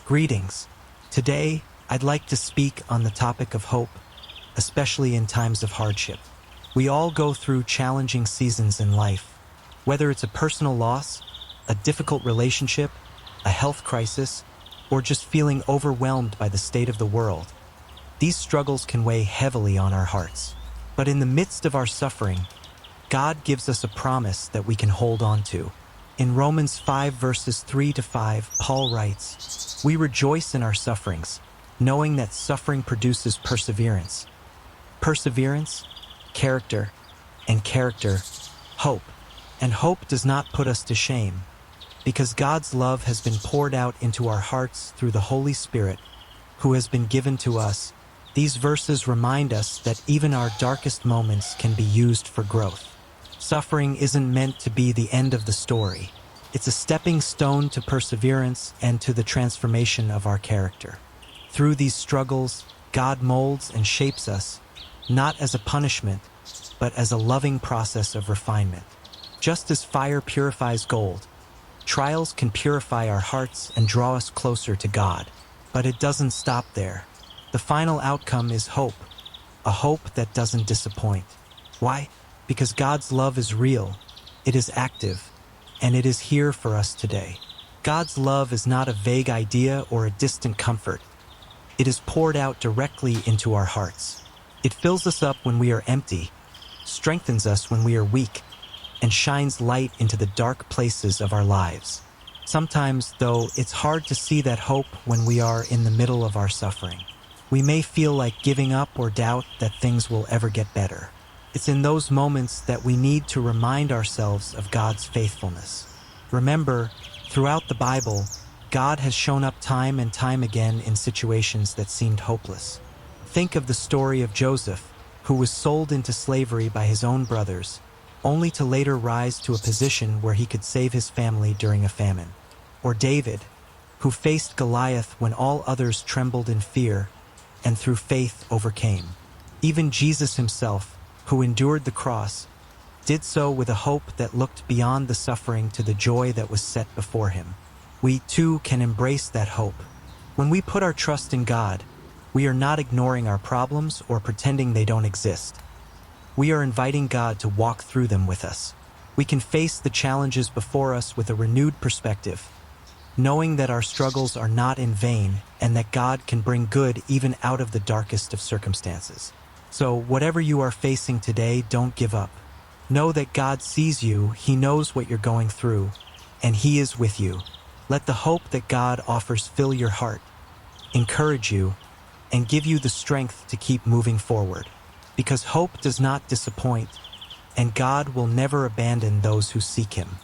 Greetings. Today, I'd like to speak on the topic of hope, especially in times of hardship. We all go through challenging seasons in life, whether it's a personal loss, a difficult relationship, a health crisis, or just feeling overwhelmed by the state of the world. These struggles can weigh heavily on our hearts. But in the midst of our suffering, God gives us a promise that we can hold on to. In Romans 5 verses 3-5, Paul writes, "We rejoice in our sufferings, knowing that suffering produces perseverance. Perseverance, character, and character, hope. And hope does not put us to shame, because God's love has been poured out into our hearts through the Holy Spirit, who has been given to us." These verses remind us that even our darkest moments can be used for growth. Suffering isn't meant to be the end of the story. It's a stepping stone to perseverance and to the transformation of our character. Through these struggles, God molds and shapes us, not as a punishment, but as a loving process of refinement. Just as fire purifies gold, trials can purify our hearts and draw us closer to God. But it doesn't stop there. The final outcome is hope, a hope that doesn't disappoint. Why? Because God's love is real, it is active, and it is here for us today. God's love is not a vague idea or a distant comfort. It is poured out directly into our hearts. It fills us up when we are empty, strengthens us when we are weak, and shines light into the dark places of our lives. Sometimes, though, it's hard to see that hope when we are in the middle of our suffering. We may feel like giving up or doubt that things will ever get better. It's in those moments that we need to remind ourselves of God's faithfulness. Remember, throughout the Bible, God has shown up time and time again in situations that seemed hopeless. Think of the story of Joseph, who was sold into slavery by his own brothers, only to later rise to a position where he could save his family during a famine. Or David, who faced Goliath when all others trembled in fear, and through faith overcame. Even Jesus himself, who endured the cross, did so with a hope that looked beyond the suffering to the joy that was set before him. We too can embrace that hope. When we put our trust in God, we are not ignoring our problems or pretending they don't exist. We are inviting God to walk through them with us. We can face the challenges before us with a renewed perspective, knowing that our struggles are not in vain and that God can bring good even out of the darkest of circumstances. So, whatever you are facing today, don't give up. Know that God sees you, He knows what you're going through, and He is with you. Let the hope that God offers fill your heart, encourage you, and give you the strength to keep moving forward. Because hope does not disappoint, and God will never abandon those who seek Him.